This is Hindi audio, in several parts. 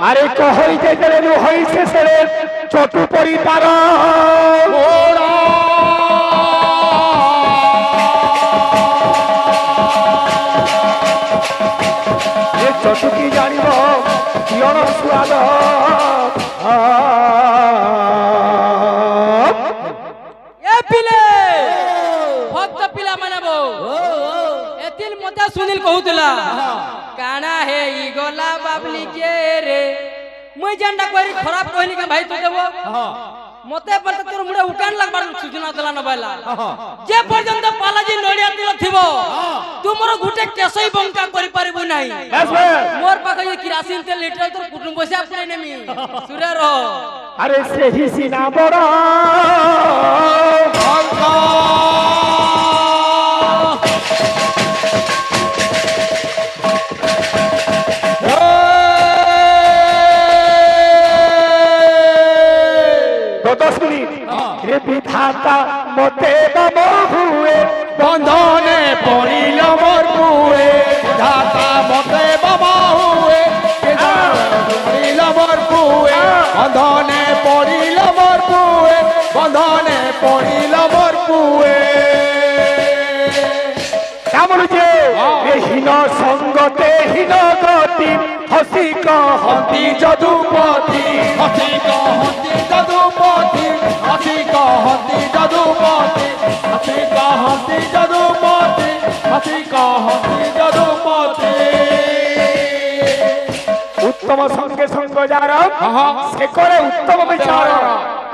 আরে কহইতে গেলে হইছে সেরে চটু পরিবার চটু কি জানিব কিয়ণ সুয়াদ ভক্ত পিলা মানব এতিল মতে সুনীল কহুতলা কানা হে ই গলা বাবলি কে রে মুই জানটা করি খরাব কইলি কে ভাই তো দেব মতে পড়তে তোর মুড়ে উকান লাগবার সূচনা দলা নবাইলা যে পর্যন্ত পালাজি নড়িয়া দিল থিব তুমর গুটে কেসই বংকা করি পারিবু নাই মোর পাখে কিরাসিন তেল লিটার তোর কুটুম বসে আপনি নেমি সুরে রহ আরে সেহি সিনা বড় বিধাতা মতে বাম হুয়ে বন্ধনে পড়িল মোর কুয়ে বিধাতা মতে বাম হুয়ে পড়িল মোর কুয়ে বন্ধনে পড়িল মোর কুয়ে বন্ধনে পড়িল মোর কুয়ে কেমন যে হীন সঙ্গতে হীন গতি হসি কহতি যদুপতি হসি কহতি যদুপতি হসি কহতি যদুপতি হসি কহতি যদুপতি হসি কহতি যদুপতি উত্তম সঙ্গে সঙ্গ যার সে করে উত্তম বিচার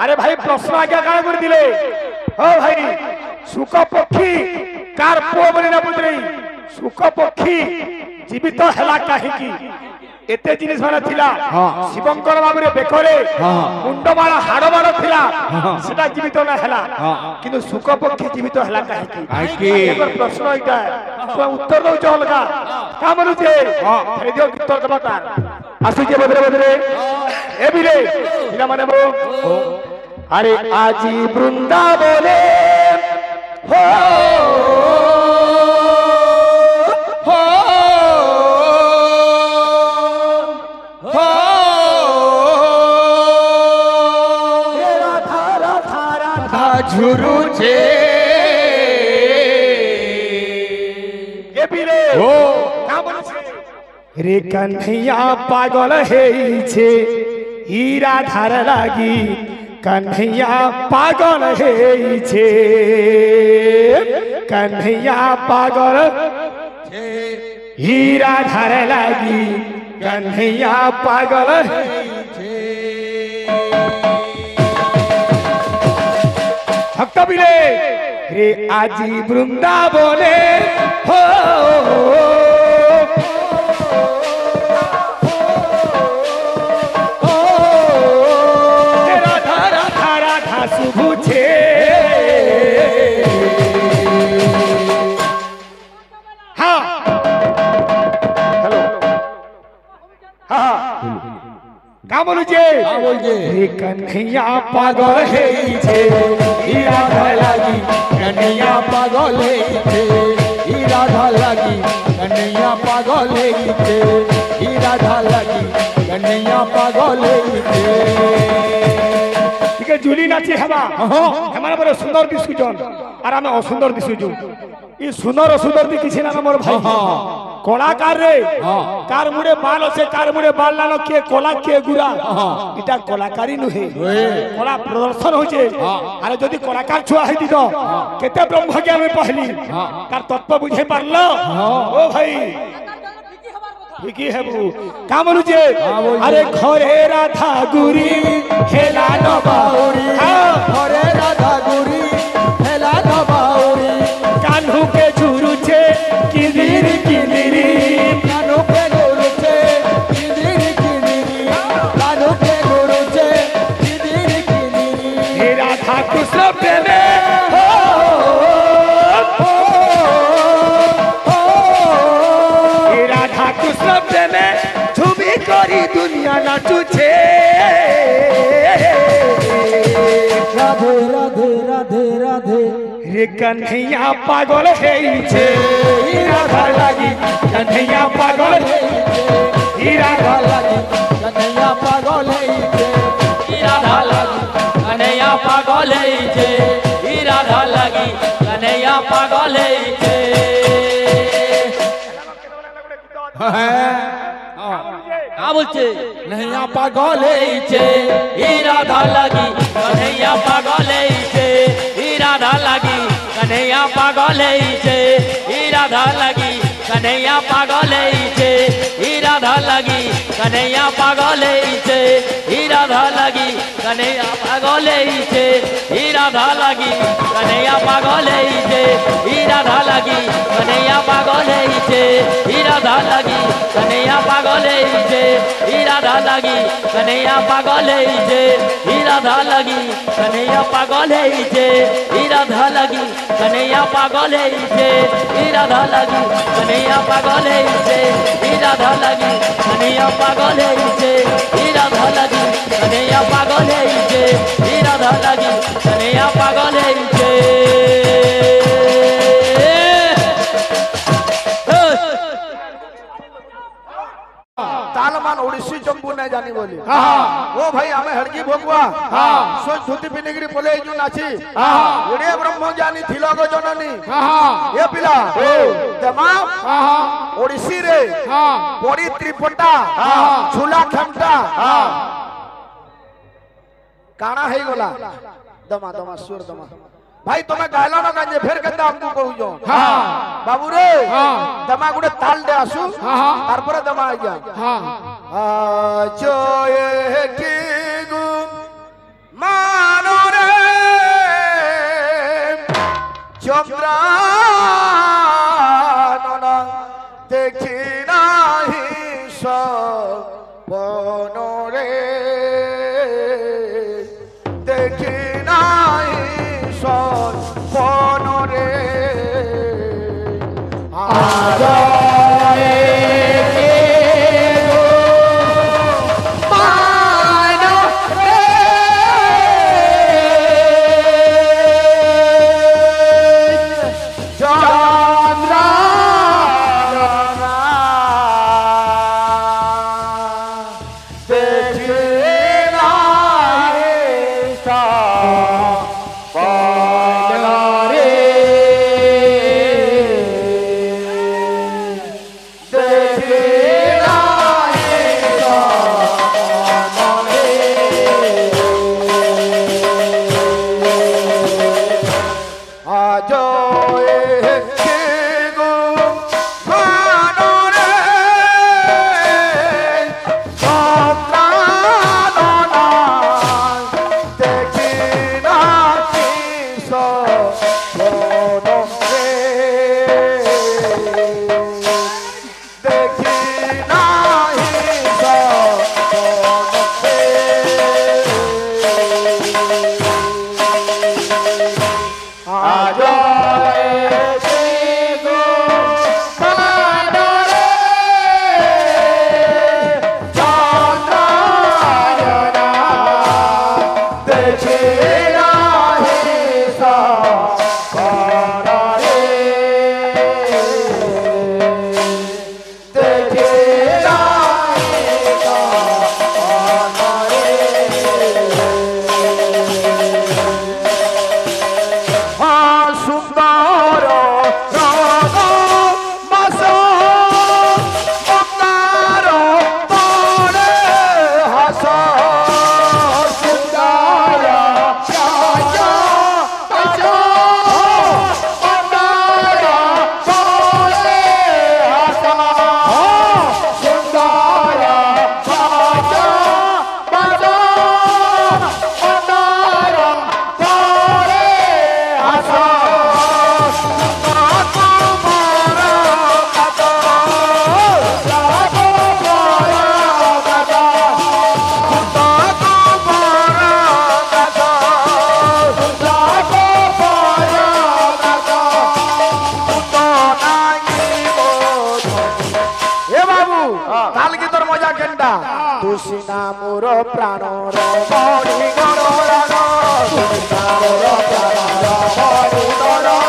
আরে ভাই প্রশ্ন আগে কাণ করে দিলে ও ভাই শুক পক্ষী কার পুଅ বলি না বুঝলি শুক পক্ষী জীবিত হেলা কাহিকি এতে জিনিস মানে ছিলা শিবঙ্কর বাবুরে বেকরে মুন্ডমালা হাড়মালা ছিলা সেটা জীবিত না হেলা কিন্তু শুক পক্ষী জীবিত হেলা কাহিকি প্রশ্ন এটা উত্তর দৌছ অলগা কা বলুছে উত্তর দেবা তার আসুছে বদরে বদরে এবিরে পিলা মানে আরে আজি বৃন্দাবনে हो हो हो राधा राधा राधा झुरुचे ये पीले हो का बोलछे रे कन्हैया पागल हेइछे ई राधार लागी कन्हैया पागल हेइछे कन्हैया पागल हीरा धर लागी कन्हैया पागल हेइछे भक्त बिले रे आजी वृंदावने हो শুভুছে হ্যাঁ হ্যালো হ্যাঁ কা বলছে হে কন্হैया পাগল হেইছে ই রাধা লাগি কন্হैया পাগল হেইছে ই রাধা লাগি কন্হैया পাগল হেইছে ই রাধা লাগি কন্হैया পাগল হেইছে झुली नाची हेबा हमारा बड़े सुंदर दिसुजन और आम असुंदर दिसुजु ई सुंदर असुंदर दी किछि ना मोर भाई कलाकार रे कार मुड़े बाल আছে कार मुड़े बाल लानो के कला के गुरा इटा कलाकारी नुहे कला प्रदर्शन होचे अरे जदी कलाकार छुआ हेति तो केते ब्रह्म ज्ञान में पहली कार तत्व बुझे पारलो ओ भाई विकी हेबू का बोलुचे अरे घरे राधा गुरी हेला न बाउरी घरे राधा गुरी हेला न बाउरी कान्हू के झुरुचे किदिरी किदिरी कान्हू के झुरुचे किदिरी किदिरी कान्हू के झुरुचे किदिरी किदिरी हे राधा कृष्ण प्रेमे कृष्ण प्रेमे झुमी करी दुनिया नाचुछे रे कन्हैया पागल है छे राधा लागी कन्हैया पागल है राधा लागी कन्हैया पागल है राधा लगी कन्हैया पागल है राधा लगी कन्हैया पागल है का बोलছে कन्हैया पागल छे राधा लगी कन्हैया पागल है राधा लगी कन्हैया पागल है राधा लगी कन्हैया पागल है राधा लगी कन्हैया पागल है राधा लगी कन्हैया पागल है राधा लगी कन्हैया पागल है राधा लगी कन्हैया पागल है राधा लगी कन्हैया पागल है राधा लगी कन्हैया पागल है राधा लगी कन्हैया पागल है राधा लगी कन्हैया पागल है राधा लगी कन्हैया पागल है राधा लगी कन्हैया पागल है राधा लगी कन्हैया पागल है राधा लगी कन्हैया पागल है तालमान ओडिसी चंबू नहीं जानी बोली वो भाई हमें हड़की भोगवा सोच धोती पिनिगिरी बोले जो नाची एड़े ब्रह्म जानी थिलो गो जननी ये पिला तमाम ओडिसी रे पोड़ी त्रिपटा झूला खमटा काना है गोला दमा दमा सुर दमा भाई तुम्हें गायला ना गंजे फिर कहता हमको कहू जो बाबू रे दमा गुड़े ताल दे आसु तारपर दमा आ जा जो ये की गु मानो रे चंद्रा नना देखी नाही सपनो रे देखी नाही सपनो रे आजा तुसिना मोर प्राण रो बड़ी गणरान तुसिना मोर प्राण रो बड़ी गणरान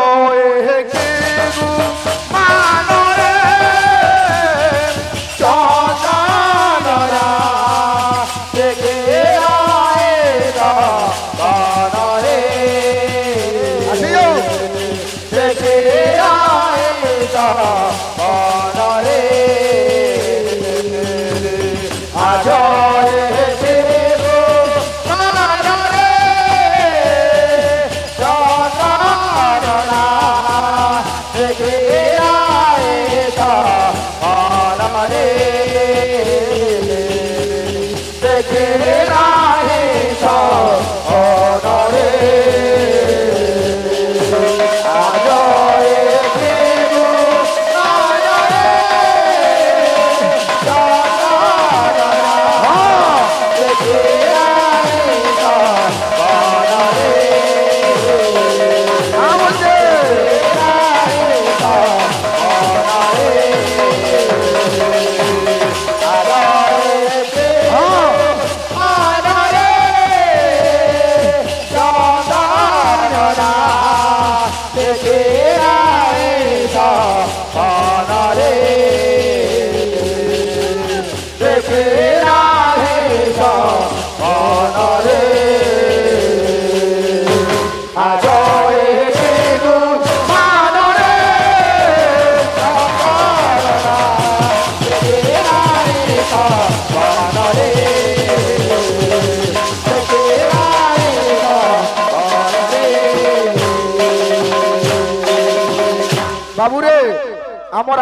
একে মানরে চন্দনরা থেকে আয়েরা বানরে আসিও থেকে আয়েরা বানরে আজ এসে গো মানরে চন্দনরা থেকে আয়েরা বানরে থেকে আয়েরা বানরে আজ এসে গো মানরে চন্দনরা থেকে আয়েরা বানরে আমতে বাবুরে আমার